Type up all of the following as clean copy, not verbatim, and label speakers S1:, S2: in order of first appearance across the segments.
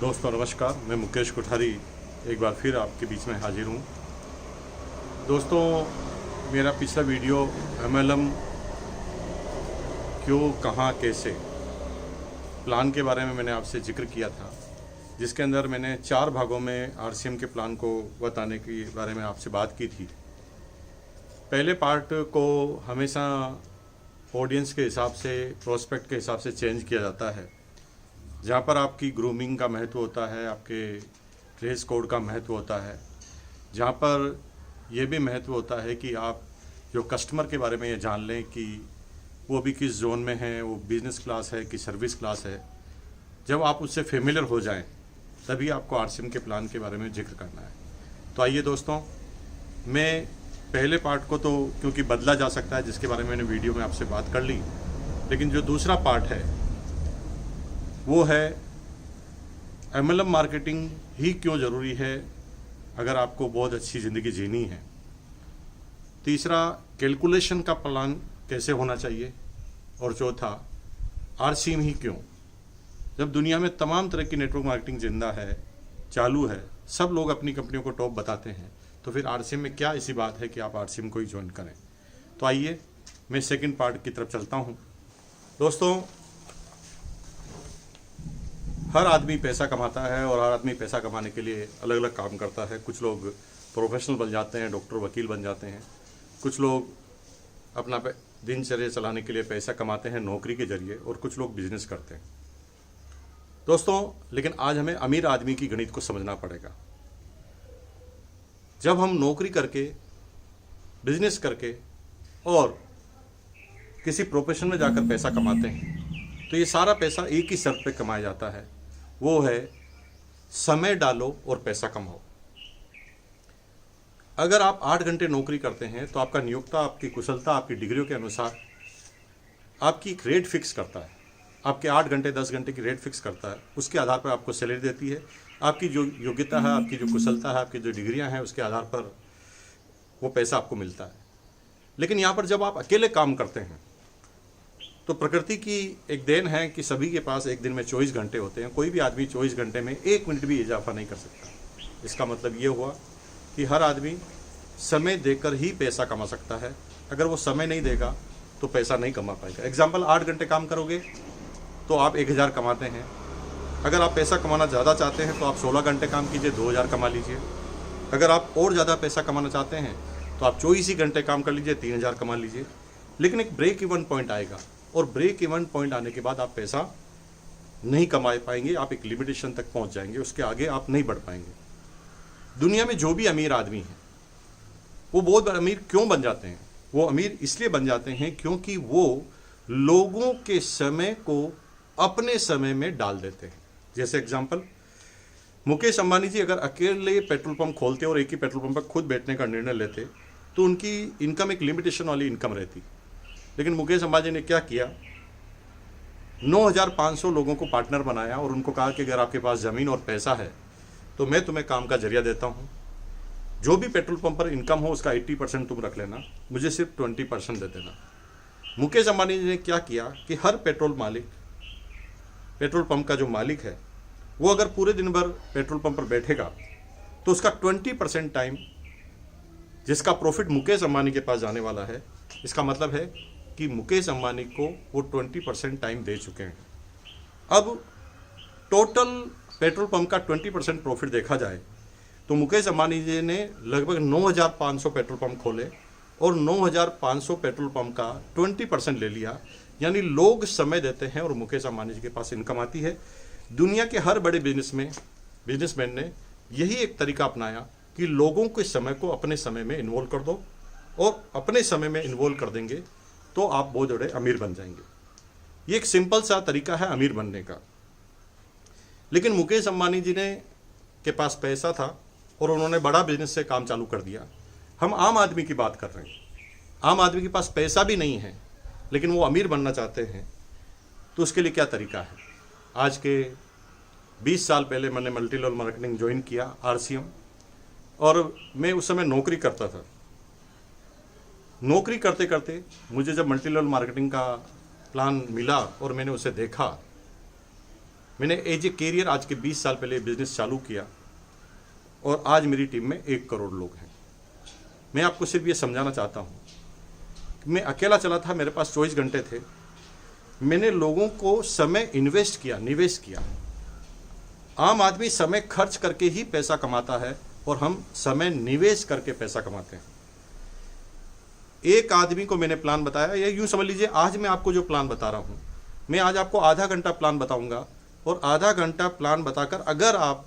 S1: दोस्तों नमस्कार, मैं मुकेश कोठारी एक बार फिर आपके बीच में हाजिर हूँ। दोस्तों, मेरा पिछला वीडियो MLM क्यों, कहाँ, कैसे प्लान के बारे में मैंने आपसे जिक्र किया था, जिसके अंदर मैंने 4 भागों में RCM के प्लान को बताने के बारे में आपसे बात की थी। पहले पार्ट को हमेशा ऑडियंस के हिसाब से, प्रोस्पेक्ट के हिसाब से चेंज किया जाता है, जहाँ पर आपकी ग्रूमिंग का महत्व होता है, आपके ड्रेस कोड का महत्व होता है, जहाँ पर यह भी महत्व होता है कि आप जो कस्टमर के बारे में ये जान लें कि वो भी किस जोन में है, वो बिज़नेस क्लास है कि सर्विस क्लास है। जब आप उससे फेमिलियर हो जाएं, तभी आपको RCM के प्लान के बारे में जिक्र करना है। तो आइए दोस्तों, मैं पहले पार्ट को तो क्योंकि बदला जा सकता है, जिसके बारे में मैंने वीडियो में आपसे बात कर ली, लेकिन जो दूसरा पार्ट है वो है MLM मार्केटिंग ही क्यों ज़रूरी है अगर आपको बहुत अच्छी ज़िंदगी जीनी है। तीसरा, कैलकुलेशन का प्लान कैसे होना चाहिए। और चौथा, RCM ही क्यों। जब दुनिया में तमाम तरह की नेटवर्क मार्केटिंग जिंदा है, चालू है, सब लोग अपनी कंपनियों को टॉप बताते हैं, तो फिर RCM में क्या ऐसी बात है कि आप RCM को ही ज्वाइन करें। तो आइए मैं सेकंड पार्ट की तरफ चलता हूँ। दोस्तों, हर आदमी पैसा कमाता है और हर आदमी पैसा कमाने के लिए अलग अलग काम करता है। कुछ लोग प्रोफेशनल बन जाते हैं, डॉक्टर, वकील बन जाते हैं। कुछ लोग अपना दिनचर्या चलाने के लिए पैसा कमाते हैं नौकरी के जरिए, और कुछ लोग बिजनेस करते हैं। दोस्तों, लेकिन आज हमें अमीर आदमी की गणित को समझना पड़ेगा। जब हम नौकरी करके, बिजनेस करके और किसी प्रोफेशन में जाकर पैसा कमाते हैं, तो ये सारा पैसा एक ही शर्त पे कमाया जाता है, वो है समय डालो और पैसा कमाओ। अगर आप 8 घंटे नौकरी करते हैं तो आपका नियोक्ता आपकी कुशलता, आपकी डिग्रियों के अनुसार आपकी एक रेट फिक्स करता है। आपके 8 घंटे 10 घंटे की रेट फिक्स करता है, उसके आधार पर आपको सैलरी देती है। आपकी जो योग्यता है, आपकी जो कुशलता है, आपकी जो डिग्रियां हैं, उसके आधार पर वो पैसा आपको मिलता है। लेकिन यहाँ पर जब आप अकेले काम करते हैं, तो प्रकृति की एक देन है कि सभी के पास एक दिन में 24 घंटे होते हैं। कोई भी आदमी 24 घंटे में 1 मिनट भी इजाफा नहीं कर सकता। इसका मतलब ये हुआ कि हर आदमी समय देकर ही पैसा कमा सकता है। अगर वो समय नहीं देगा तो पैसा नहीं कमा पाएगा। एग्जाम्पल, 8 घंटे काम करोगे तो आप 1000 कमाते हैं। अगर आप पैसा कमाना ज़्यादा चाहते हैं तो आप 16 घंटे काम कीजिए, 2000 कमा लीजिए। अगर आप और ज़्यादा पैसा कमाना चाहते हैं तो आप 24 ही घंटे काम कर लीजिए, 3000 कमा लीजिए। लेकिन एक ब्रेक इवन पॉइंट आएगा, और ब्रेक इवन पॉइंट आने के बाद आप पैसा नहीं कमा पाएंगे। आप एक लिमिटेशन तक पहुंच जाएंगे, उसके आगे आप नहीं बढ़ पाएंगे। दुनिया में जो भी अमीर आदमी है, वो बहुत अमीर क्यों बन जाते हैं? वो अमीर इसलिए बन जाते हैं क्योंकि वो लोगों के समय को अपने समय में डाल देते हैं। जैसे एग्जाम्पल, मुकेश अंबानी जी अगर अकेले पेट्रोल पंप खोलते और एक ही पेट्रोल पंप पर खुद बैठने का निर्णय लेते, तो उनकी इनकम एक लिमिटेशन वाली इनकम रहती। लेकिन मुकेश अंबानी ने क्या किया, 9500 लोगों को पार्टनर बनाया और उनको कहा कि अगर आपके पास ज़मीन और पैसा है तो मैं तुम्हें काम का जरिया देता हूँ। जो भी पेट्रोल पंप पर इनकम हो उसका 80% तुम रख लेना, मुझे सिर्फ 20% दे देना। मुकेश अंबानी ने क्या किया कि हर पेट्रोल पंप का जो मालिक है, वो अगर पूरे दिन भर पेट्रोल पंप पर बैठेगा तो उसका 20% टाइम, जिसका प्रॉफिट मुकेश अंबानी के पास जाने वाला है, इसका मतलब है कि मुकेश अंबानी को वो 20% टाइम दे चुके हैं। अब टोटल पेट्रोल पंप का 20% प्रॉफिट देखा जाए तो मुकेश अंबानी जी ने लगभग 9500 पेट्रोल पंप खोले और 9500 पेट्रोल पंप का 20% ले लिया। यानी लोग समय देते हैं और मुकेश अंबानी जी के पास इनकम आती है। दुनिया के हर बड़े बिजनेसमैन ने यही एक तरीका अपनाया कि लोगों के समय को अपने समय में इन्वॉल्व कर दो, और अपने समय में इन्वॉल्व कर देंगे तो आप बहुत बड़े अमीर बन जाएंगे। ये एक सिंपल सा तरीका है अमीर बनने का। लेकिन मुकेश अंबानी जी ने के पास पैसा था और उन्होंने बड़ा बिजनेस से काम चालू कर दिया। हम आम आदमी की बात कर रहे हैं। आम आदमी के पास पैसा भी नहीं है लेकिन वो अमीर बनना चाहते हैं, तो उसके लिए क्या तरीका है? आज के 20 साल पहले मैंने मल्टी लेवल मार्केटिंग ज्वाइन किया, RCM, और मैं उस समय नौकरी करता था। नौकरी करते करते मुझे जब मल्टी लेवल मार्केटिंग का प्लान मिला और मैंने उसे देखा, मैंने एज ए कैरियर आज के 20 साल पहले बिजनेस चालू किया और आज मेरी टीम में 1 करोड़ लोग हैं। मैं आपको सिर्फ ये समझाना चाहता हूँ कि मैं अकेला चला था, मेरे पास 24 घंटे थे। मैंने लोगों को समय इन्वेस्ट किया, निवेश किया। आम आदमी समय खर्च करके ही पैसा कमाता है और हम समय निवेश करके पैसा कमाते हैं। एक आदमी को मैंने प्लान बताया, या यूं समझ लीजिए आज मैं आपको जो प्लान बता रहा हूं, मैं आज आपको आधा घंटा प्लान बताऊंगा और आधा घंटा प्लान बताकर अगर आप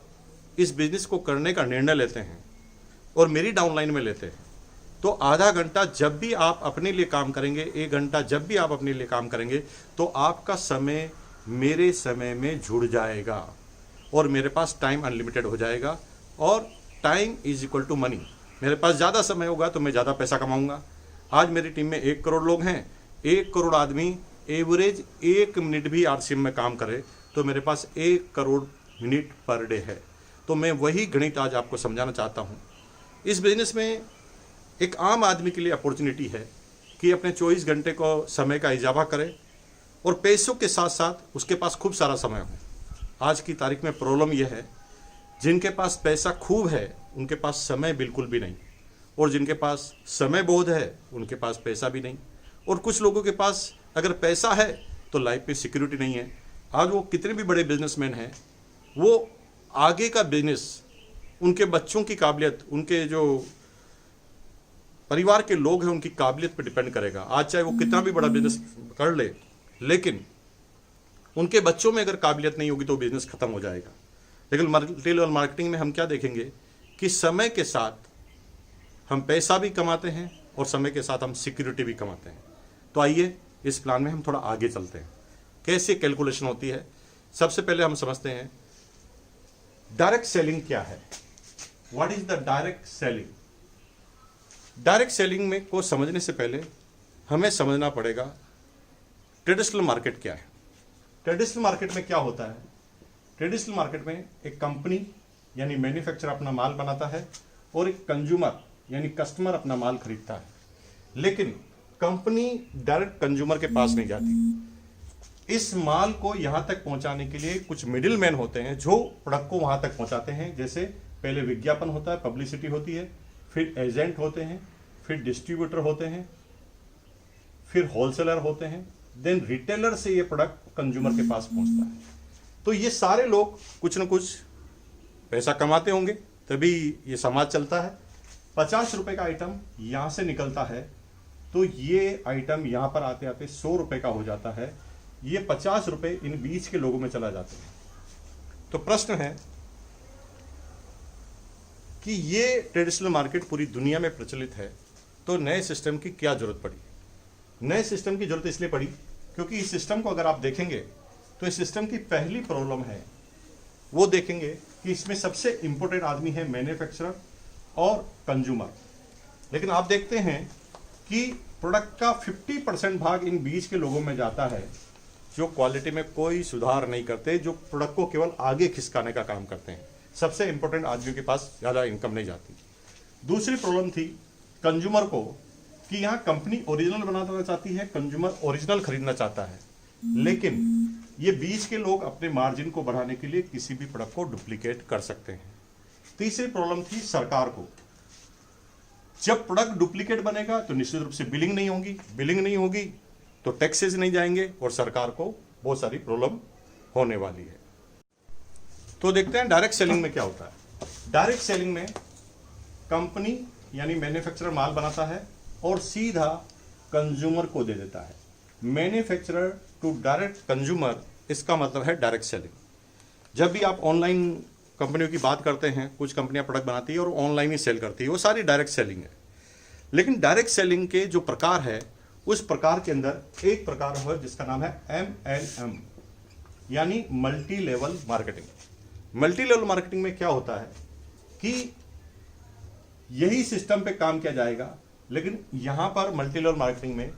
S1: इस बिजनेस को करने का निर्णय लेते हैं और मेरी डाउनलाइन में लेते हैं तो आधा घंटा जब भी आप अपने लिए काम करेंगे, 1 घंटा जब भी आप अपने लिए काम करेंगे तो आपका समय मेरे समय में जुड़ जाएगा और मेरे पास टाइम अनलिमिटेड हो जाएगा। और time is equal to money. मेरे पास ज़्यादा समय होगा तो मैं ज़्यादा पैसा कमाऊंगा। आज मेरी टीम में 1 करोड़ लोग हैं। 1 करोड़ आदमी एवरेज 1 मिनट भी आरसीएम में काम करे तो मेरे पास 1 करोड़ मिनट पर डे है। तो मैं वही गणित आज आपको समझाना चाहता हूँ। इस बिजनेस में एक आम आदमी के लिए अपॉर्चुनिटी है कि अपने 24 घंटे को समय का इजाफा करे और पैसों के साथ साथ उसके पास खूब सारा समय हो। आज की तारीख में प्रॉब्लम यह है, जिनके पास पैसा खूब है उनके पास समय बिल्कुल भी नहीं, और जिनके पास समय बहुत है उनके पास पैसा भी नहीं, और कुछ लोगों के पास अगर पैसा है तो लाइफ में सिक्योरिटी नहीं है। आज वो कितने भी बड़े बिजनेसमैन हैं, वो आगे का बिजनेस, उनके बच्चों की काबिलियत, उनके जो परिवार के लोग हैं उनकी काबिलियत पर डिपेंड करेगा। आज चाहे वो कितना भी बड़ा बिजनेस कर ले, लेकिन उनके बच्चों में अगर काबिलियत नहीं होगी तो बिजनेस खत्म हो जाएगा। लेकिन मल्टी लेवल मार्केटिंग में हम क्या देखेंगे कि समय के साथ हम पैसा भी कमाते हैं और समय के साथ हम सिक्योरिटी भी कमाते हैं। तो आइए इस प्लान में हम थोड़ा आगे चलते हैं, कैसे कैलकुलेशन होती है। सबसे पहले हम समझते हैं डायरेक्ट सेलिंग क्या है। What is the direct selling. Direct selling में को समझने से पहले हमें समझना पड़ेगा ट्रेडिशनल मार्केट क्या है। ट्रेडिशनल मार्केट में क्या होता है। ट्रेडिशनल मार्केट में एक कंपनी यानी मैन्युफैक्चरर अपना माल बनाता है और एक कंज्यूमर यानी कस्टमर अपना माल खरीदता है, लेकिन कंपनी डायरेक्ट कंज्यूमर के पास नहीं जाती। इस माल को यहां तक पहुंचाने के लिए कुछ मिडिल मैन होते हैं जो प्रोडक्ट को वहां तक पहुंचाते हैं। जैसे पहले विज्ञापन होता है, पब्लिसिटी होती है, फिर एजेंट होते हैं, फिर डिस्ट्रीब्यूटर होते हैं, फिर होलसेलर होते हैं, देन रिटेलर से ये प्रोडक्ट कंज्यूमर के पास पहुंचता है। तो ये सारे लोग कुछ न कुछ पैसा कमाते होंगे तभी ये समाज चलता है। 50 रुपए का आइटम यहां से निकलता है तो ये आइटम यहां पर आते आते 100 रुपए का हो जाता है। ये 50 रुपए इन बीच के लोगों में चला जाते हैं। तो प्रश्न है कि ये ट्रेडिशनल मार्केट पूरी दुनिया में प्रचलित है, तो नए सिस्टम की क्या जरूरत पड़ी। नए सिस्टम की जरूरत इसलिए पड़ी क्योंकि इस सिस्टम को अगर आप देखेंगे तो इस सिस्टम की पहली प्रॉब्लम है, वो देखेंगे कि इसमें सबसे इंपॉर्टेंट आदमी है मैन्युफैक्चरर और कंज्यूमर। लेकिन आप देखते हैं कि प्रोडक्ट का 50% भाग इन बीच के लोगों में जाता है जो क्वालिटी में कोई सुधार नहीं करते, जो प्रोडक्ट को केवल आगे खिसकाने का काम करते हैं। सबसे इंपॉर्टेंट आदमियों के पास ज़्यादा इनकम नहीं जाती। दूसरी प्रॉब्लम थी कंज्यूमर को कि यहाँ कंपनी ओरिजिनल बनाना चाहती है, कंज्यूमर ओरिजिनल खरीदना चाहता है, लेकिन ये बीच के लोग अपने मार्जिन को बढ़ाने के लिए किसी भी प्रोडक्ट को डुप्लीकेट कर सकते हैं। तीसरी प्रॉब्लम थी सरकार को। जब प्रोडक्ट डुप्लीकेट बनेगा तो निश्चित रूप से बिलिंग नहीं होगी, बिलिंग नहीं होगी तो टैक्सेस नहीं जाएंगे और सरकार को बहुत सारी प्रॉब्लम होने वाली है। तो देखते हैं डायरेक्ट सेलिंग में क्या होता है। डायरेक्ट सेलिंग में कंपनी यानी मैन्युफैक्चरर माल बनाता है और सीधा कंज्यूमर को दे देता है। मैन्युफैक्चरर टू डायरेक्ट कंज्यूमर, इसका मतलब है डायरेक्ट सेलिंग। जब भी आप ऑनलाइन कंपनियों की बात करते हैं, कुछ कंपनियां प्रोडक्ट बनाती है और ऑनलाइन ही सेल करती है, वो सारी डायरेक्ट सेलिंग है। लेकिन डायरेक्ट सेलिंग के जो प्रकार है, उस प्रकार के अंदर एक प्रकार है जिसका नाम है MLM यानी multi level marketing. Multi level marketing में क्या होता है कि यही सिस्टम पे काम किया जाएगा, लेकिन यहां पर मल्टी लेवल मार्केटिंग में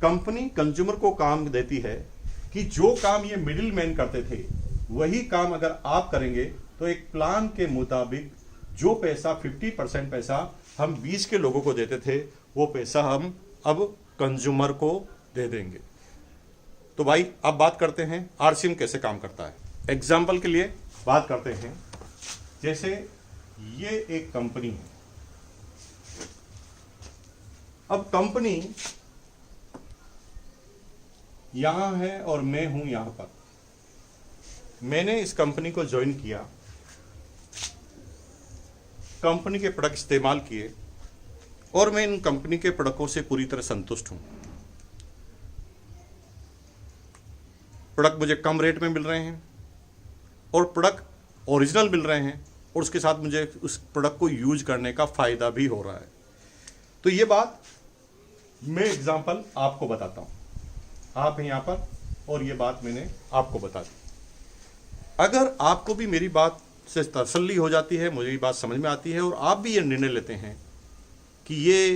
S1: कंपनी कंज्यूमर को काम देती है कि जो काम ये मिडिल मैन करते थे वही काम अगर आप करेंगे तो एक प्लान के मुताबिक जो पैसा 50% पैसा हम बीच के लोगों को देते थे वो पैसा हम अब कंज्यूमर को दे देंगे। तो भाई अब बात करते हैं आरसीएम कैसे काम करता है। एग्जाम्पल के लिए बात करते हैं, जैसे ये एक कंपनी है। अब कंपनी यहां है और मैं हूं यहां पर। मैंने इस कंपनी को ज्वाइन किया, कंपनी के प्रोडक्ट इस्तेमाल किए और मैं इन कंपनी के प्रोडक्टों से पूरी तरह संतुष्ट हूं। प्रोडक्ट मुझे कम रेट में मिल रहे हैं और प्रोडक्ट ओरिजिनल मिल रहे हैं और उसके साथ मुझे उस प्रोडक्ट को यूज करने का फायदा भी हो रहा है। तो ये बात मैं एग्जांपल आपको बताता हूं। आप हैं यहां पर और ये बात मैंने आपको बता दी। अगर आपको भी मेरी बात से तसल्ली हो जाती है, मुझे ये बात समझ में आती है और आप भी ये निर्णय लेते हैं कि ये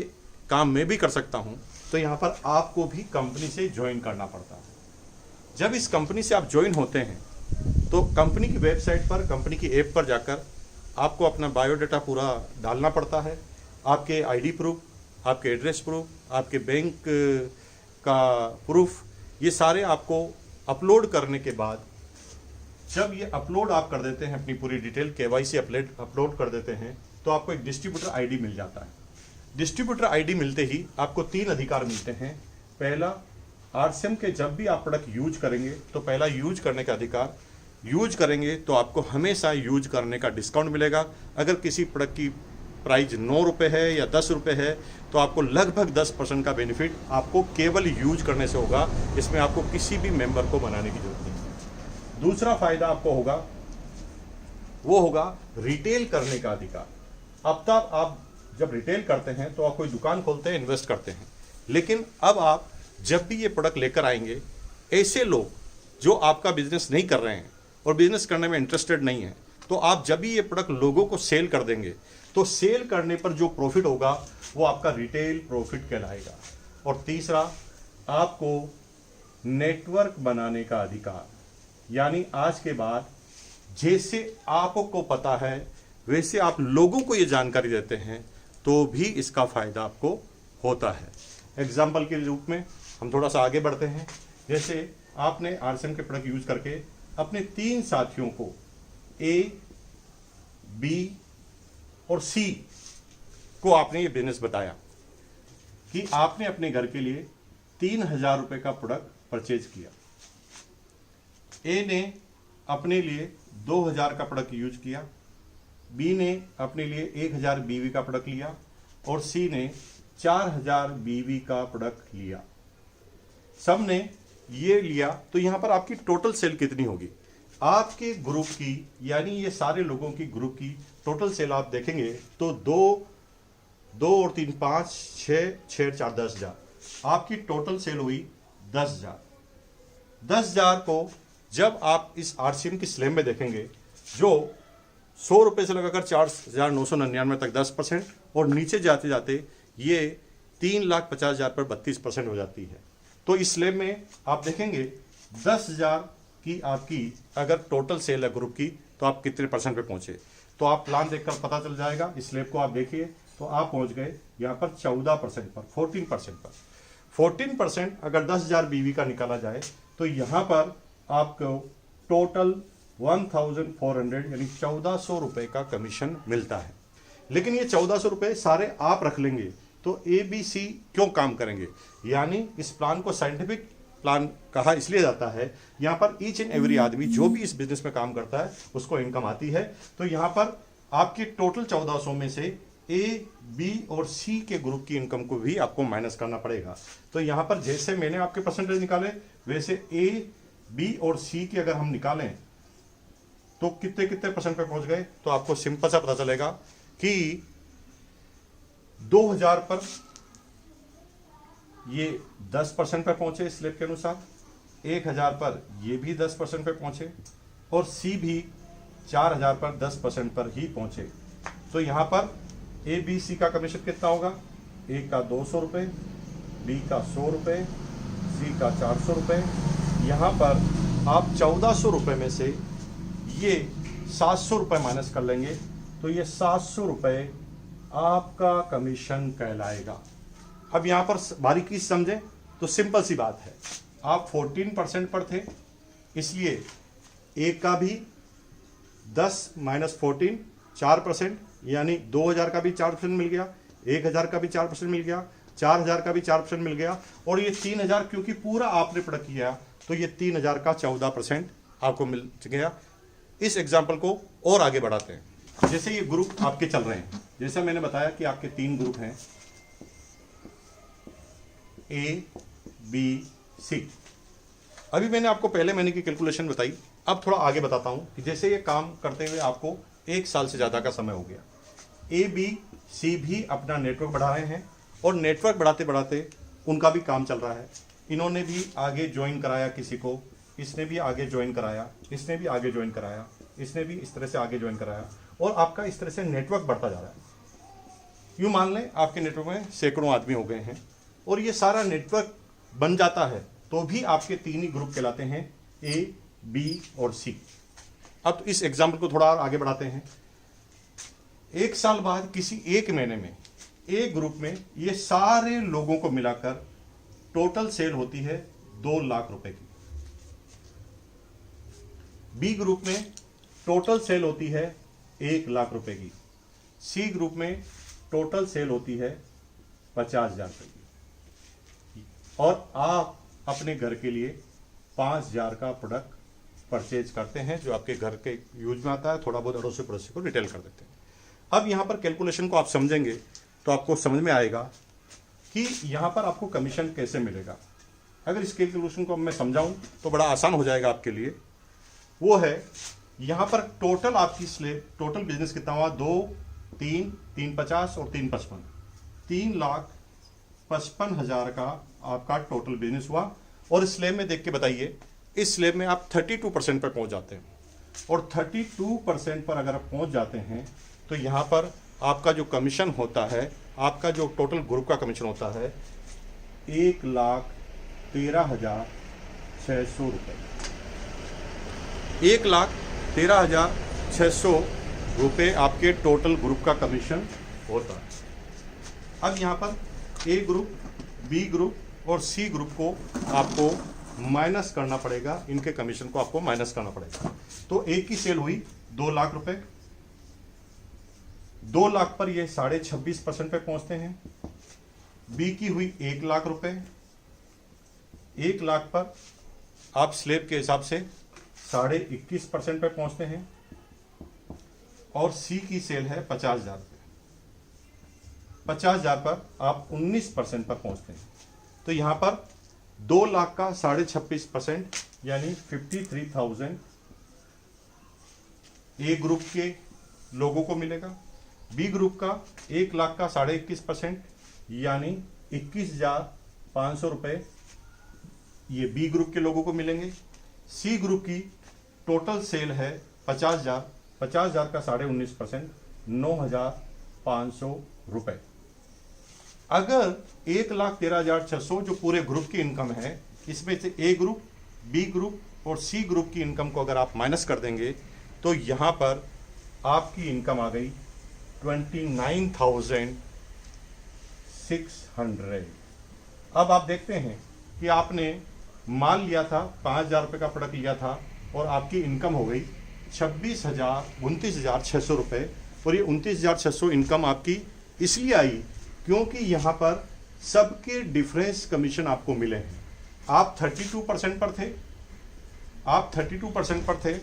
S1: काम मैं भी कर सकता हूं, तो यहां पर आपको भी कंपनी से ज्वाइन करना पड़ता है। जब इस कंपनी से आप ज्वाइन होते हैं तो कंपनी की वेबसाइट पर, कंपनी की ऐप पर जाकर आपको अपना बायोडाटा पूरा डालना पड़ता है। आपके आईडी प्रूफ, आपके एड्रेस प्रूफ, आपके बैंक का प्रूफ, ये सारे आपको अपलोड करने के बाद जब ये अपलोड आप कर देते हैं, अपनी पूरी डिटेल KYC अपलोड कर देते हैं, तो आपको एक डिस्ट्रीब्यूटर आईडी मिल जाता है। डिस्ट्रीब्यूटर आईडी मिलते ही आपको 3 अधिकार मिलते हैं। पहला, RCM के जब भी आप प्रोडक्ट यूज करेंगे तो पहला यूज करने का अधिकार। यूज करेंगे तो आपको हमेशा यूज करने का डिस्काउंट मिलेगा। अगर किसी प्रोडक्ट की प्राइस 9 रुपये है या 10 रुपये है तो आपको लगभग 10% का बेनिफिट आपको केवल यूज करने से होगा। इसमें आपको किसी भी मेंबर को बनाने की जरूरत नहीं है। दूसरा फायदा आपको होगा, वो होगा रिटेल करने का अधिकार। अब तक आप जब रिटेल करते हैं तो आप कोई दुकान खोलते हैं, इन्वेस्ट करते हैं, लेकिन अब आप जब भी ये प्रोडक्ट लेकर आएंगे, ऐसे लोग जो आपका बिजनेस नहीं कर रहे हैं और बिजनेस करने में इंटरेस्टेड नहीं है, तो आप जब भी ये प्रोडक्ट लोगों को सेल कर देंगे तो सेल करने पर जो प्रॉफिट होगा वो आपका रिटेल प्रॉफिट कहलाएगा। और तीसरा, आपको नेटवर्क बनाने का अधिकार, यानी आज के बाद जैसे आपको पता है वैसे आप लोगों को ये जानकारी देते हैं तो भी इसका फायदा आपको होता है। एग्जाम्पल के रूप में हम थोड़ा सा आगे बढ़ते हैं। जैसे आपने RCM के प्रोडक्ट यूज करके अपने 3 साथियों को A, B और C को आपने ये बिजनेस बताया कि आपने अपने घर के लिए 3000 रुपए का प्रोडक्ट परचेज किया। A ने अपने लिए 2000 का प्रोडक्ट यूज किया, B ने अपने लिए 1000 BV का प्रोडक्ट लिया और C ने 4000 BV का प्रोडक्ट लिया। सब ने ये लिया तो यहां पर आपकी टोटल सेल कितनी होगी? आपके ग्रुप की, यानी ये सारे लोगों की ग्रुप की टोटल सेल आप देखेंगे तो 2 और 3 5 6 6 4 10,000, आपकी टोटल सेल हुई 10,000। 10,000 को जब आप इस RCM की स्लैब में देखेंगे जो 100 रुपए से लगाकर 4,999 तक 10% और नीचे जाते जाते ये 3,50,000 पर 32% हो जाती है। तो इस स्लैब में आप देखेंगे 10,000 की आपकी अगर टोटल सेल है ग्रुप की तो आप कितने परसेंट पे पहुंचे। तो आप प्लान देखकर पता चल जाएगा। इस स्लैब को आप देखिए तो आप पहुंच गए यहाँ पर 14% पर, 14% पर। 14% अगर 10,000 BV का निकाला जाए तो यहाँ पर आपको टोटल 1,400 यानी 1,400 रुपए का कमीशन मिलता है। लेकिन ये 1,400 रुपए सारे आप रख लेंगे तो ABC क्यों काम करेंगे? यानी इस प्लान को साइंटिफिक प्लान कहा इसलिए जाता है, यहाँ पर ईच एंड एवरी आदमी जो भी इस बिजनेस में काम करता है उसको इनकम आती है। तो यहाँ पर आपके टोटल 1,400 में से A, B और C के ग्रुप की इनकम को भी आपको माइनस करना पड़ेगा। तो यहाँ पर जैसे मैंने आपके परसेंटेज निकाले वैसे A, B और C के अगर हम निकालें तो कितने कितने परसेंट पे पहुंच गए, तो आपको सिंपल सा पता चलेगा कि 2,000 पर ये 10% पे पहुंचे स्लैब के अनुसार, 1,000 पर ये भी 10% पे पहुंचे और C भी 4,000 पर 10% पर ही पहुंचे। तो यहाँ पर A, B, C का कमीशन कितना होगा? A का 200 रुपये, B का 100 रुपये, C का 400 रुपये। यहाँ पर आप 1,400 रुपये में से ये 700 रुपये माइनस कर लेंगे तो ये 700 रुपये आपका कमीशन कहलाएगा। अब यहाँ पर बारीकी समझें तो सिंपल सी बात है, आप 14% पर थे इसलिए ए का भी 10 माइनस 14 4%, यानी 2000 का भी 4% मिल गया, 1000 का भी 4% मिल गया, 4000 का भी 4% मिल गया, और ये 3000 क्योंकि पूरा आपने प्रोडक्ट किया तो ये 3000 का 14% आपको मिल गया। इस एग्जाम्पल को और आगे बढ़ाते हैं। जैसे ये ग्रुप आपके चल रहे हैं, जैसा मैंने बताया कि आपके 3 ग्रुप हैं ए बी सी। अभी मैंने आपको पहले महीने की कैलकुलेशन बताई, अब थोड़ा आगे बताता हूं कि जैसे ये काम करते हुए आपको 1 साल से ज़्यादा का समय हो गया। ए बी सी भी अपना नेटवर्क बढ़ा रहे हैं और नेटवर्क बढ़ाते बढ़ाते उनका भी काम चल रहा है। इन्होंने भी आगे ज्वाइन कराया किसी को, इसने भी आगे ज्वाइन कराया, इसने भी आगे ज्वाइन कराया, इसने भी इस तरह से आगे ज्वाइन कराया, और आपका इस तरह से नेटवर्क बढ़ता जा रहा है। यूँ मान लें आपके नेटवर्क में सैकड़ों आदमी हो गए हैं और ये सारा नेटवर्क बन जाता है तो भी आपके 3 ही ग्रुप कहलाते हैं, ए बी और सी। अब तो इस एग्जाम्पल को थोड़ा और आगे बढ़ाते हैं। 1 साल बाद किसी एक महीने में ए ग्रुप में ये सारे लोगों को मिलाकर टोटल सेल होती है 2 लाख रुपए की। बी ग्रुप में टोटल सेल होती है 1 लाख रुपए की। सी ग्रुप में टोटल सेल होती है 50,000 रुपए की। और आप अपने घर के लिए 5,000 का प्रोडक्ट परचेज करते हैं जो आपके घर के यूज में आता है, थोड़ा बहुत अड़ोसी पड़ोसी को रिटेल कर देते हैं। अब यहाँ पर कैलकुलेशन को आप समझेंगे तो आपको समझ में आएगा कि यहाँ पर आपको कमीशन कैसे मिलेगा। अगर इस कैलकुलेशन को मैं समझाऊं तो बड़ा आसान हो जाएगा आपके लिए। वो है यहाँ पर टोटल आपकी स्लेब, टोटल बिजनेस कितना हुआ, 2, 3, 350 और 355, 3,55,000 का आपका टोटल बिजनेस हुआ। और स्लेब में देख के बताइए, इस स्लेब में आप 32% पर पहुंच जाते हैं, और 32% पर अगर आप पहुंच जाते हैं तो यहाँ पर आपका जो कमीशन होता है, आपका जो टोटल ग्रुप का कमीशन होता है 1,13,600 रुपये। 1,13,600 रुपये आपके टोटल ग्रुप का कमीशन होता है। अब यहाँ पर ए ग्रुप, बी ग्रुप और सी ग्रुप को आपको माइनस करना पड़ेगा, इनके कमीशन को आपको माइनस करना पड़ेगा। तो ए की सेल हुई 2 लाख रुपए, 2 लाख पर ये 26.5% पे पहुंचते हैं। बी की हुई 1 लाख रुपए, 1 लाख पर आप स्लेब के हिसाब से 21.5% पे पहुंचते हैं। और सी की सेल है 50,000 रुपये, 50,000 पर आप 19% पर पहुंचते हैं। तो यहां पर 2 लाख का 26.5% यानी 53,000 ए ग्रुप के लोगों को मिलेगा। बी ग्रुप का 1 लाख का 21.5% यानी 21,500 रुपये ये बी ग्रुप के लोगों को मिलेंगे। सी ग्रुप की टोटल सेल है 50,000, 50,000 का 19.5% 9,500 रुपये। अगर 1,13,600 जो पूरे ग्रुप की इनकम है, इसमें से ए ग्रुप, बी ग्रुप और सी ग्रुप की इनकम को अगर आप माइनस कर देंगे तो यहां पर आपकी इनकम आ गई 29,600। अब आप देखते हैं कि आपने माल लिया था, 5,000 रुपये का प्रोडक्ट लिया था और आपकी इनकम हो गई 29,600 रुपये। और ये 29,600 इनकम आपकी इसलिए आई क्योंकि यहाँ पर सबके डिफरेंस कमीशन आपको मिले हैं। आप 32% पर थे, आप 32% पर थे,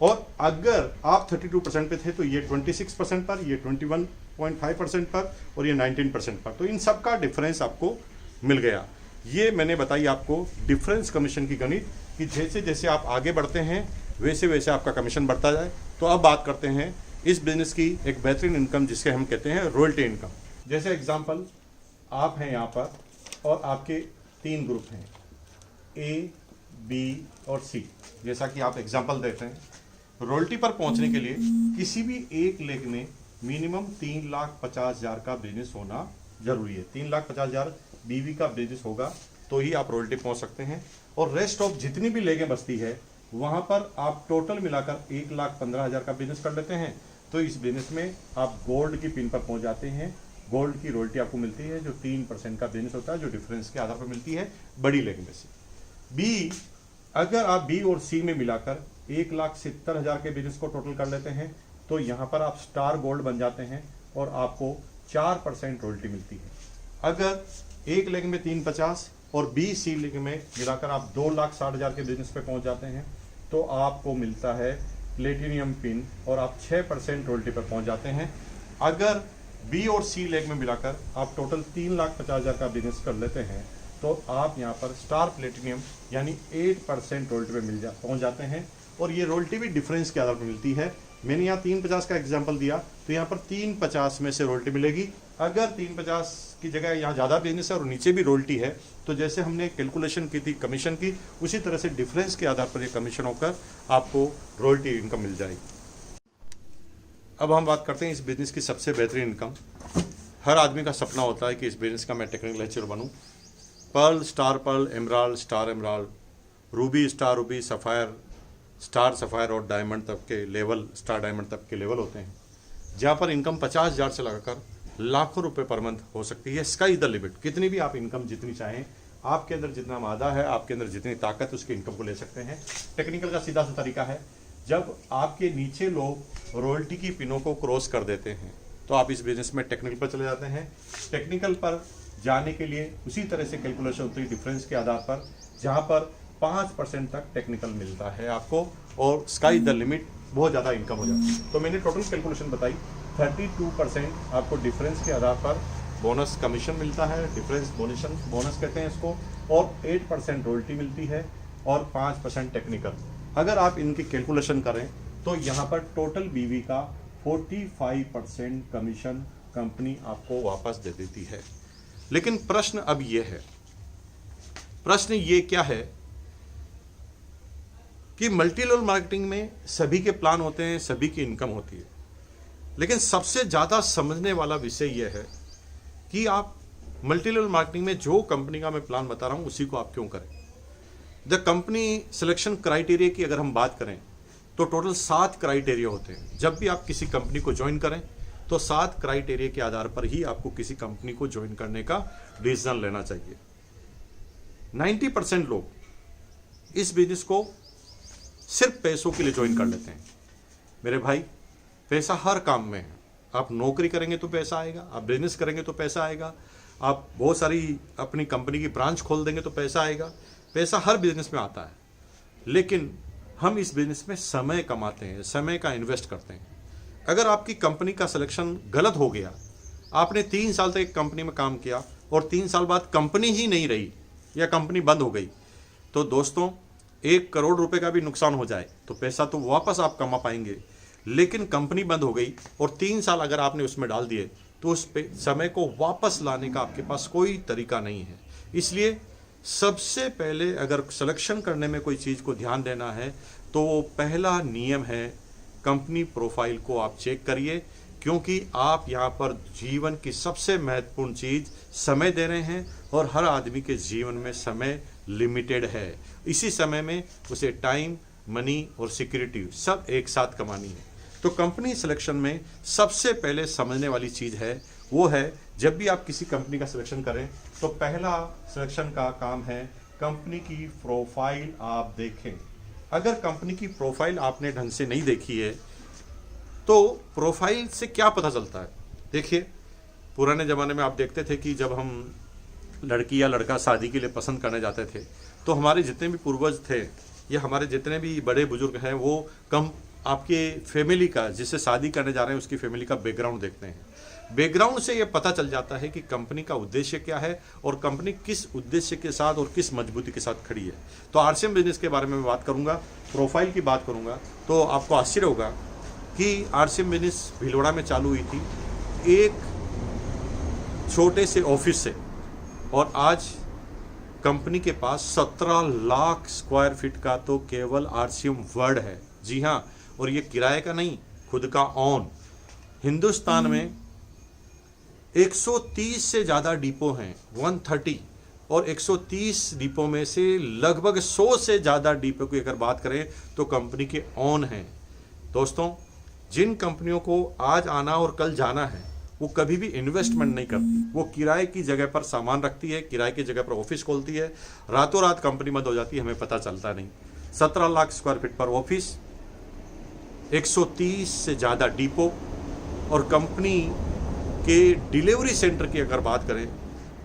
S1: और अगर आप 32% पे थे तो ये 26% पर, ये 21.5% पर और ये 19% पर। तो इन सब का डिफरेंस आपको मिल गया। ये मैंने बताई आपको डिफरेंस कमीशन की गणित कि जैसे जैसे आप आगे बढ़ते हैं वैसे वैसे आपका कमीशन बढ़ता जाए। तो अब बात करते हैं इस बिजनेस की एक बेहतरीन इनकम जिसके हम कहते हैं रॉयल्टी इनकम। जैसे एग्जांपल, आप हैं यहाँ पर और आपके 3 ग्रुप हैं ए, बी और सी। जैसा कि आप एग्जांपल देते हैं, रॉयल्टी पर पहुंचने के लिए किसी भी एक लेग में मिनिमम 3,50,000 का बिजनेस होना जरूरी है। 3,50,000 बीवी का बिजनेस होगा तो ही आप रॉयल्टी पहुंच सकते हैं। और रेस्ट ऑफ जितनी भी लेगें बचती है वहां पर आप टोटल मिलाकर 1,15,000 का बिजनेस कर लेते हैं तो इस बिजनेस में आप गोल्ड की पिन पर पहुंच जाते हैं। गोल्ड की रॉयल्टी आपको मिलती है जो 3% का बिजनेस होता है, जो डिफरेंस के आधार पर मिलती है बड़ी लेग में से। बी, अगर आप बी और सी में मिलाकर 1,70,000 के बिजनेस को टोटल कर लेते हैं तो यहाँ पर आप स्टार गोल्ड बन जाते हैं और आपको 4% रॉयल्टी मिलती है। अगर एक लेग में 350 और 20 सी लेग में मिलाकर आप 2,60,000 के बिजनेस पे पहुंच जाते हैं तो आपको मिलता है प्लेटिनियम पिन और आप 6% रॉयल्टी पर पहुंच जाते हैं। अगर बी और सी लेग में मिलाकर आप टोटल 3,50,000 का बिजनेस कर लेते हैं तो आप यहाँ पर स्टार प्लेटिनियम यानी 8% रॉयल्टी पे पहुंच जाते हैं। और ये रॉयल्टी भी डिफरेंस के आधार पर मिलती है। मैंने यहाँ 350 का एग्जांपल दिया तो यहाँ पर 350 में से रॉयल्टी मिलेगी। अगर 350 की जगह यहाँ ज़्यादा बिजनेस है और नीचे भी रॉयल्टी है तो जैसे हमने कैलकुलेशन की थी कमीशन की, उसी तरह से डिफरेंस के आधार पर ये कमीशन होकर आपको रॉयल्टी इनकम मिल जाएगी। अब हम बात करते हैं इस बिजनेस की सबसे बेहतरीन इनकम। हर आदमी का सपना होता है कि इस बिजनेस का मैं टेक्निकल लेक्चर बनूँ। Pearl, star pearl, emerald, star emerald, ruby, star ruby, sapphire, star sapphire और डायमंड तक के लेवल, स्टार डायमंड तक के लेवल होते हैं जहाँ पर इनकम 50,000 से लगाकर लाखों रुपए पर मंथ हो सकती है। स्काई द लिमिट, कितनी भी आप इनकम जितनी चाहें, आपके अंदर जितना मादा है, आपके अंदर जितनी ताकत, उसकी इनकम को ले सकते हैं। टेक्निकल का सीधा सा तरीका है, जब आपके नीचे लोग रॉयल्टी की पिनों को क्रॉस कर देते हैं तो आप इस बिजनेस में टेक्निकल पर चले जाते हैं। टेक्निकल पर जाने के लिए उसी तरह से कैलकुलेशन होती है डिफरेंस के आधार पर, जहाँ पर 5% तक टेक्निकल मिलता है आपको और स्काई द लिमिट बहुत ज़्यादा इनकम हो जाती है। तो मैंने टोटल कैलकुलेशन बताई, 32% आपको डिफरेंस के आधार पर बोनस कमीशन मिलता है, डिफरेंस बोनस कहते हैं इसको, और 8% रॉयल्टी मिलती है और 5% टेक्निकल। अगर आप इनकी कैलकुलेशन करें तो यहाँ पर टोटल बीवी का 45% कमीशन कंपनी आपको वापस दे देती है। लेकिन प्रश्न अब ये है, प्रश्न ये क्या है कि मल्टी लेवल मार्केटिंग में सभी के प्लान होते हैं, सभी की इनकम होती है, लेकिन सबसे ज़्यादा समझने वाला विषय यह है कि आप मल्टी लेवल मार्केटिंग में जो कंपनी का मैं प्लान बता रहा हूं उसी को आप क्यों करें। द कंपनी सिलेक्शन क्राइटेरिया की अगर हम बात करें तो टोटल 7 क्राइटेरिया होते हैं। जब भी आप किसी कंपनी को ज्वाइन करें तो 7 क्राइटेरिया के आधार पर ही आपको किसी कंपनी को ज्वाइन करने का डिसीजन लेना चाहिए। 90% लोग इस बिजनेस को सिर्फ पैसों के लिए ज्वाइन कर लेते हैं। मेरे भाई, पैसा हर काम में है। आप नौकरी करेंगे तो पैसा आएगा, आप बिजनेस करेंगे तो पैसा आएगा, आप बहुत सारी अपनी कंपनी की ब्रांच खोल देंगे तो पैसा आएगा। पैसा हर बिजनेस में आता है, लेकिन हम इस बिजनेस में समय कमाते हैं, समय का इन्वेस्ट करते हैं। अगर आपकी कंपनी का सिलेक्शन गलत हो गया, आपने 3 साल तक एक कंपनी में काम किया और 3 साल बाद कंपनी ही नहीं रही या कंपनी बंद हो गई, तो दोस्तों 1 करोड़ रुपए का भी नुकसान हो जाए तो पैसा तो वापस आप कमा पाएंगे, लेकिन कंपनी बंद हो गई और 3 साल अगर आपने उसमें डाल दिए तो उस समय को वापस लाने का आपके पास कोई तरीका नहीं है। इसलिए सबसे पहले अगर सिलेक्शन करने में कोई चीज़ को ध्यान देना है तो पहला नियम है, कंपनी प्रोफाइल को आप चेक करिए, क्योंकि आप यहाँ पर जीवन की सबसे महत्वपूर्ण चीज़ समय दे रहे हैं और हर आदमी के जीवन में समय लिमिटेड है। इसी समय में उसे टाइम, मनी और सिक्योरिटी सब एक साथ कमानी है। तो कंपनी सिलेक्शन में सबसे पहले समझने वाली चीज़ है वो है, जब भी आप किसी कंपनी का सिलेक्शन करें तो पहला सिलेक्शन का काम है कंपनी की प्रोफाइल आप देखें। अगर कंपनी की प्रोफाइल आपने ढंग से नहीं देखी है तो प्रोफाइल से क्या पता चलता है। देखिए, पुराने ज़माने में आप देखते थे कि जब हम लड़की या लड़का शादी के लिए पसंद करने जाते थे तो हमारे जितने भी पूर्वज थे या हमारे जितने भी बड़े बुजुर्ग हैं वो आपके फैमिली का, जिससे शादी करने जा रहे हैं उसकी फैमिली का बैकग्राउंड देखते हैं। बैकग्राउंड से ये पता चल जाता है कि कंपनी का उद्देश्य क्या है और कंपनी किस उद्देश्य के साथ और किस मजबूती के साथ खड़ी है। तो आरसीएम बिजनेस के बारे में मैं बात करूंगा, प्रोफाइल की बात करूंगा, तो आपको आश्चर्य होगा कि आरसीएम बिजनेस भिलवाड़ा में चालू हुई थी एक छोटे से ऑफिस से, और आज कंपनी के पास 17 लाख स्क्वायर फीट का तो केवल आरसीएम वर्ड है। जी हाँ, और ये किराए का नहीं, खुद का ऑन। हिंदुस्तान में 130 से ज़्यादा डिपो हैं, 130, और 130 डिपो में से लगभग 100 से ज़्यादा डिपो की अगर बात करें तो कंपनी के ऑन हैं। दोस्तों, जिन कंपनियों को आज आना और कल जाना है वो कभी भी इन्वेस्टमेंट नहीं करती, वो किराए की जगह पर सामान रखती है, किराए की जगह पर ऑफिस खोलती है, रातों रात कंपनी बंद हो जाती है, हमें पता चलता नहीं। 17 लाख स्क्वायर फीट पर ऑफिस, 130 से ज़्यादा डिपो, और कंपनी के डिलीवरी सेंटर की अगर बात करें